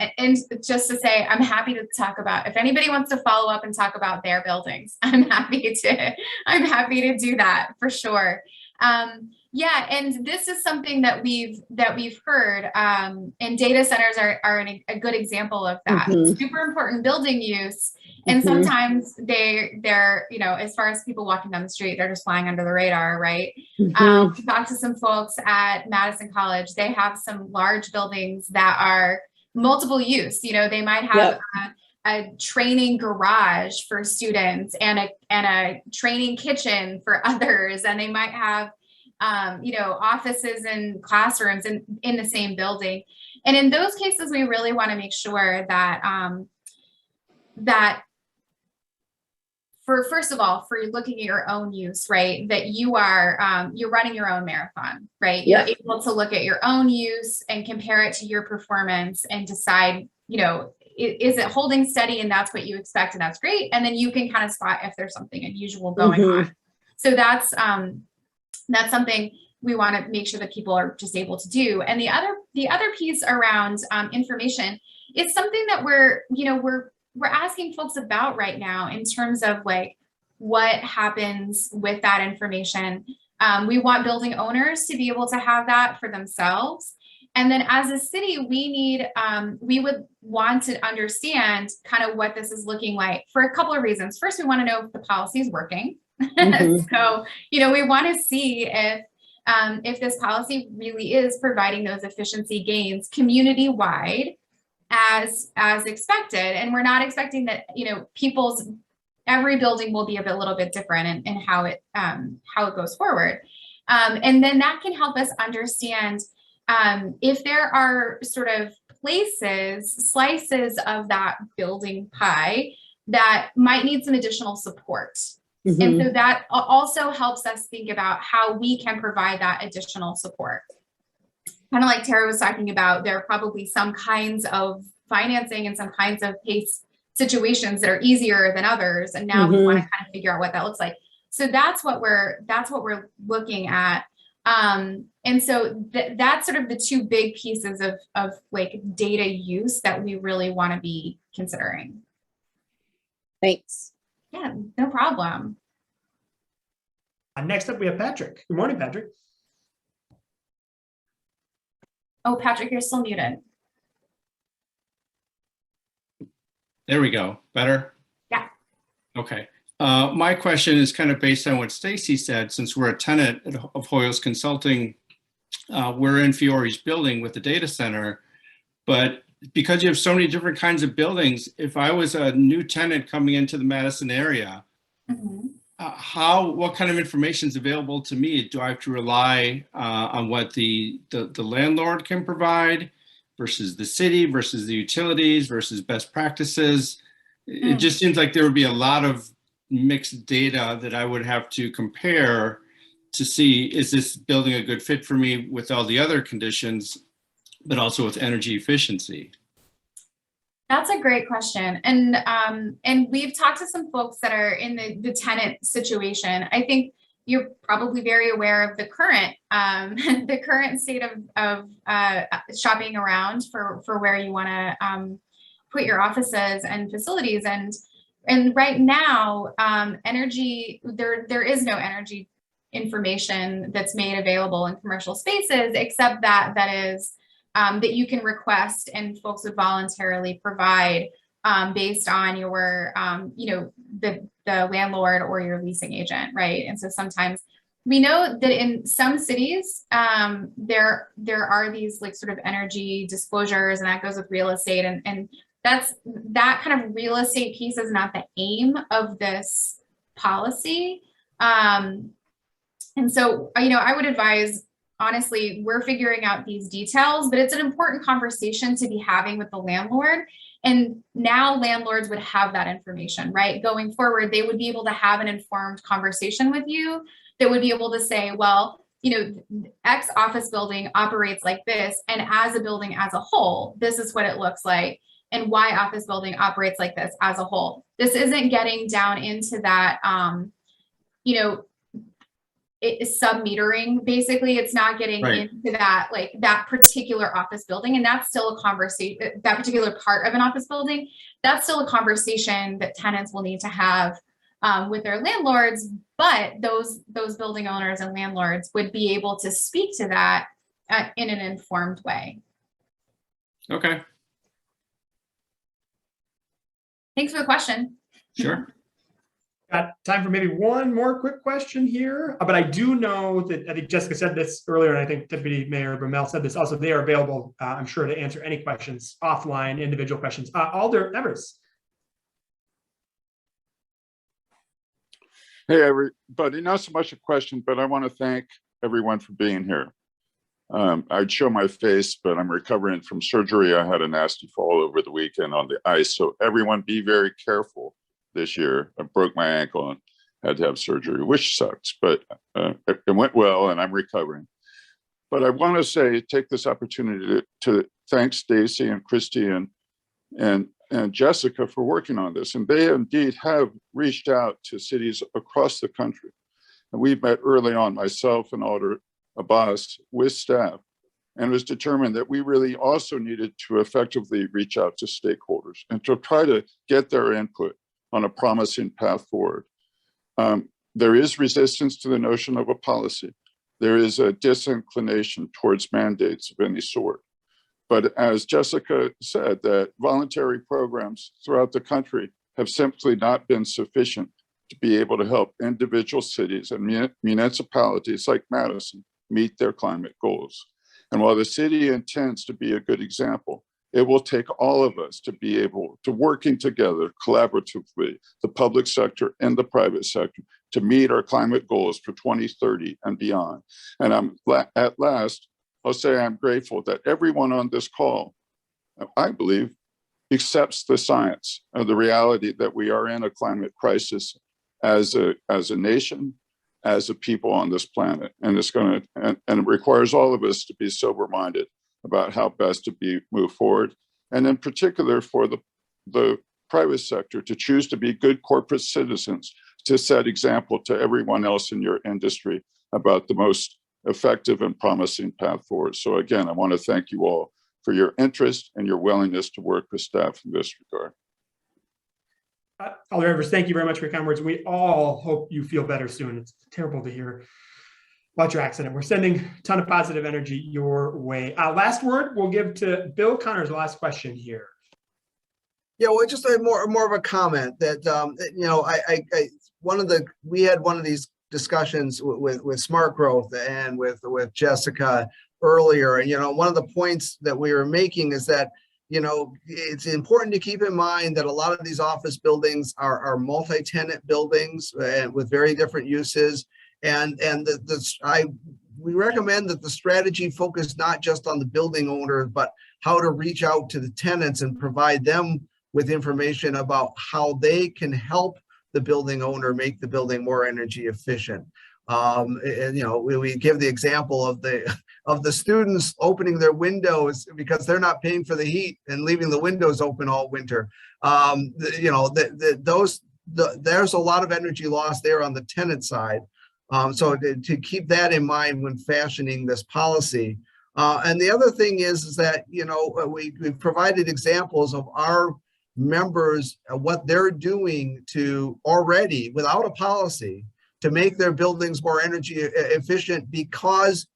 just to say, I'm happy to talk about, if anybody wants to follow up and talk about their buildings, I'm happy to do that for sure. Yeah, and this is something that we've heard, and data centers are a good example of that. Mhm. Super important building use, and Mhm. sometimes they're as far as people walking down the street, they're just flying under the radar, right? Mhm. We talked to some folks at Madison College. They have some large buildings that are multiple use. They might have a training garage for students and a training kitchen for others, and they might have offices and classrooms in the same building. And in those cases, we really want to make sure that that first of all, for looking at your own use, right, that you're running your own marathon, right? Yeah. You're able to look at your own use and compare it to your performance and decide, is it holding steady, and that's what you expect, and that's great. And then you can kind of spot if there's something unusual going on. So that's something we want to make sure that people are just able to do. And the other piece around information is something that we're asking folks about right now in terms of like what happens with that information. We want building owners to be able to have that for themselves. And then as a city, we would want to understand kind of what this is looking like for a couple of reasons. First, we want to know if the policy is working. Mhm. So, we want to see if this policy really is providing those efficiency gains community-wide as expected. And we're not expecting that, every building will be a little bit different in how it goes forward. And then that can help us understand if there are sort of slices of that building pie that might need some additional support. And so that also helps us think about how we can provide that additional support. Kind of like Tara was talking about, there are probably some kinds of financing and some kinds of PACE situations that are easier than others. And now we want to kind of figure out what that looks like. So that's what we're looking at. And so that's sort of the two big pieces of like data use that we really want to be considering. Thanks. Yeah, no problem. Next up, we have Patrick. Good morning, Patrick. Oh, Patrick, you're still muted. There we go. Better? Yeah. Okay. My question is kind of based on what Stacy said. Since we're a tenant of Hoyles Consulting, we're in Fiore's building with the data center. But because you have so many different kinds of buildings, if I was a new tenant coming into the Madison area, what kind of information is available to me? Do I have to rely on what the landlord can provide versus the city versus the utilities versus best practices? It just seems like there would be a lot of mixed data that I would have to compare to see, is this building a good fit for me with all the other conditions, but also with energy efficiency? That's a great question. And we've talked to some folks that are in the tenant situation. I think you're probably very aware of the current state of shopping around for where you want to put your offices and facilities. And right now, energy, there is no energy information that's made available in commercial spaces, except that is that you can request and folks would voluntarily provide based on your, the landlord or your leasing agent, right? And so sometimes we know that in some cities, there are these like sort of energy disclosures, and that goes with real estate, and that kind of real estate piece is not the aim of this policy. And so, I would advise honestly, we're figuring out these details, but it's an important conversation to be having with the landlord. And now landlords would have that information, right? Going forward, they would be able to have an informed conversation with you that would be able to say, well, X office building operates like this, and as a building as a whole, this is what it looks like, and Y office building operates like this as a whole. This isn't getting down into that, it is sub-metering. Basically, it's not getting Right. into that, like that particular office building. And that's still a conversation, that particular part of an office building, that's still a conversation that tenants will need to have with their landlords. But those building owners and landlords would be able to speak to that in an informed way. Okay, Thanks for the question. sure. Got time for maybe one more quick question here, but I do know that I think Jessica said this earlier, and I think Deputy Mayor Brumell said this also. They are available, I'm sure, to answer any questions offline, individual questions. Alder Evers. Hey, everybody. Not so much a question, but I want to thank everyone for being here. I'd show my face, but I'm recovering from surgery. I had a nasty fall over the weekend on the ice. So everyone be very careful this year. I broke my ankle and had to have surgery, which sucks, but it went well and I'm recovering. But I want to take this opportunity to thank Stacy and Christy and Jessica for working on this. And they indeed have reached out to cities across the country. And we met early on, myself and Alder Abbas with staff, and it was determined that we really also needed to effectively reach out to stakeholders and to try to get their input on a promising path forward. There is resistance to the notion of a policy. There is a disinclination towards mandates of any sort. But as Jessica said, that voluntary programs throughout the country have simply not been sufficient to be able to help individual cities and municipalities like Madison meet their climate goals. And while the city intends to be a good example, it will take all of us to be able to working together collaboratively, the public sector and the private sector, to meet our climate goals for 2030 and beyond. And at last, I'll say I'm grateful that everyone on this call, I believe, accepts the science of the reality that we are in a climate crisis as a nation, as a people on this planet. And it's going to, and it requires all of us to be sober-minded about how best to move forward. And in particular for the private sector to choose to be good corporate citizens, to set example to everyone else in your industry about the most effective and promising path forward. So again, I want to thank you all for your interest and your willingness to work with staff in this regard. Alder Evers, thank you very much for your kind words. We all hope you feel better soon. It's terrible to hear about your accident. We're sending a ton of positive energy your way. Last word we'll give to Bill Connors, the last question here. Yeah, well, just more of a comment that we had one of these discussions with Smart Growth and with Jessica earlier, and one of the points that we were making is that it's important to keep in mind that a lot of these office buildings are multi-tenant buildings and with very different uses, and we recommend that the strategy focus not just on the building owner, but how to reach out to the tenants and provide them with information about how they can help the building owner make the building more energy efficient. We give the example of the students opening their windows because they're not paying for the heat and leaving the windows open all winter. There's a lot of energy loss there on the tenant side. So to keep that in mind when fashioning this policy. And the other thing is that, we've provided examples of our members, what they're doing to already without a policy to make their buildings more energy efficient because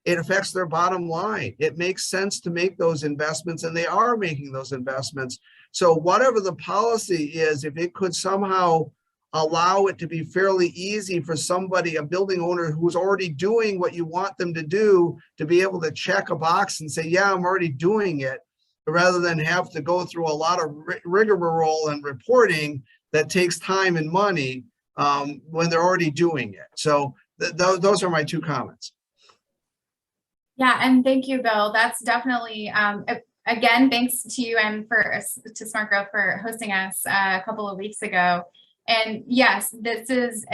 it affects their bottom line. It makes sense to make those investments, and they are making those investments. So whatever the policy is, if it could somehow allow it to be fairly easy for somebody, a building owner who's already doing what you want them to do, to be able to check a box and say, yeah, I'm already doing it, rather than have to go through a lot of rigmarole and reporting that takes time and money when they're already doing it. So those are my two comments. Yeah, and thank you, Bill. That's definitely, again, thanks to you and to Smart Growth for hosting us a couple of weeks ago. And yes, this is,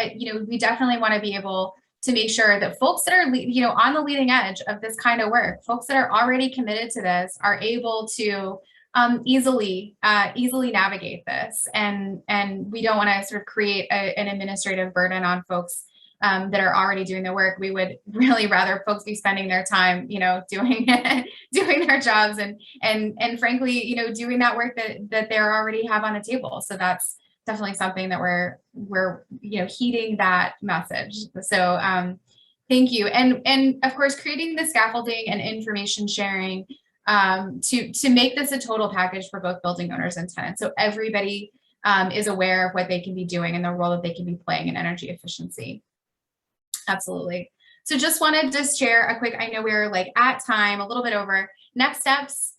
we definitely want to be able to make sure that folks that are, on the leading edge of this kind of work, folks that are already committed to this are able to easily navigate this. And we don't want to sort of create an administrative burden on folks that are already doing the work. We would really rather folks be spending their time, doing doing their jobs and frankly, doing that work that they already have on the table. So that's definitely something that we're heeding that message. So thank you, and of course creating the scaffolding and information sharing to make this a total package for both building owners and tenants. So everybody is aware of what they can be doing and the role that they can be playing in energy efficiency. Absolutely. So just wanted to share a quick, I know we're like at time, a little bit over. Next steps,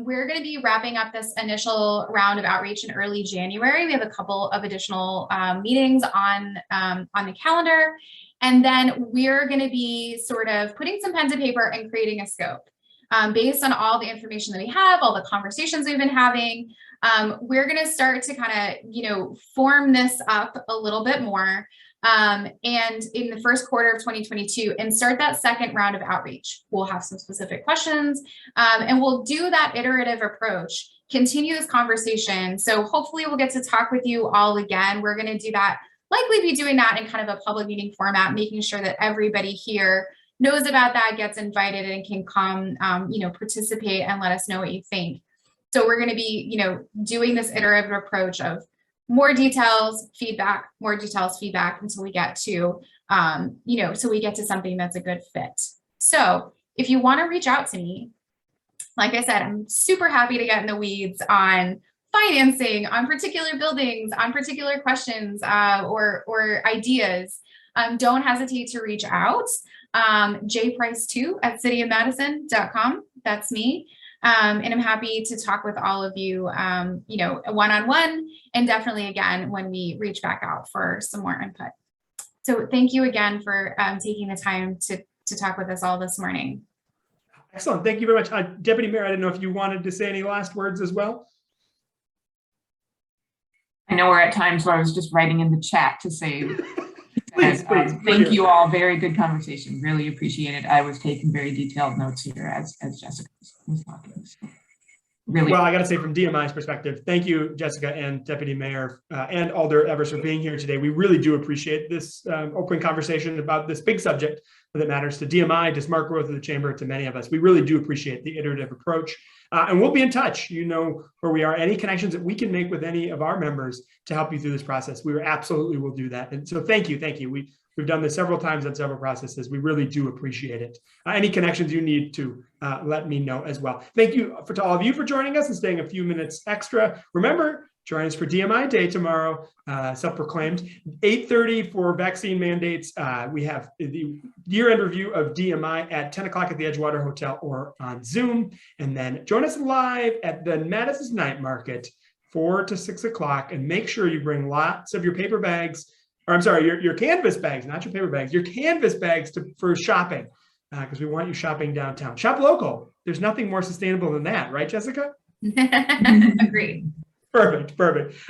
we're going to be wrapping up this initial round of outreach in early January. We have a couple of additional meetings on the calendar. And then we're going to be sort of putting some pen to paper and creating a scope. Based on all the information that we have, all the conversations we've been having, we're going to start to kind of, form this up a little bit more. And in the first quarter of 2022 and start that second round of outreach. We'll have some specific questions and we'll do that iterative approach, continue this conversation. So hopefully we'll get to talk with you all again. We're going to do that, likely be doing that in kind of a public meeting format, making sure that everybody here knows about that, gets invited and can come, participate and let us know what you think. So we're going to be, doing this iterative approach of more details, feedback, more details, feedback until we get to, so we get to something that's a good fit. So if you want to reach out to me, like I said, I'm super happy to get in the weeds on financing, on particular buildings, on particular questions or ideas. Don't hesitate to reach out. jprice2@cityofmadison.com. That's me. And I'm happy to talk with all of you, one-on-one, and definitely again, when we reach back out for some more input. So thank you again for taking the time to talk with us all this morning. Excellent. Thank you very much. Deputy Mayor, I didn't know if you wanted to say any last words as well. I know we're at times where I was just writing in the chat to say, Please. Thank you all. Very good conversation. Really appreciate it. I was taking very detailed notes here as Jessica was talking. So really. Well, I got to say from DMI's perspective, thank you, Jessica and Deputy Mayor and Alder Evers for being here today. We really do appreciate this open conversation about this big subject that matters to DMI, to Smart Growth of the Chamber, to many of us. We really do appreciate the iterative approach. And we'll be in touch. You know where we are. Any connections that we can make with any of our members to help you through this process, we absolutely will do that. And so thank you. We've done this several times on several processes. We really do appreciate it. Any connections you need to let me know as well. Thank you to all of you for joining us and staying a few minutes extra. Remember, join us for DMI Day tomorrow, self-proclaimed, 8:30 for vaccine mandates. We have the year-end review of DMI at 10 o'clock at the Edgewater Hotel or on Zoom. And then join us live at the Madison Night Market, 4 to 6 o'clock. And make sure you bring lots of your paper bags, or I'm sorry, your canvas bags, not your paper bags, your canvas bags for shopping, because we want you shopping downtown. Shop local. There's nothing more sustainable than that, right, Jessica? Agreed. Perfect.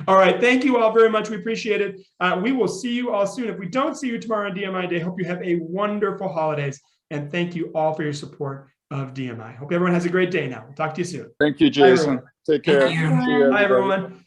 All right. Thank you all very much. We appreciate it. We will see you all soon. If we don't see you tomorrow on DMI Day, hope you have a wonderful holidays. And thank you all for your support of DMI. Hope everyone has a great day now. We'll talk to you soon. Thank you, Jason. Take care. Thank you. See you, Bye, everybody. everyone.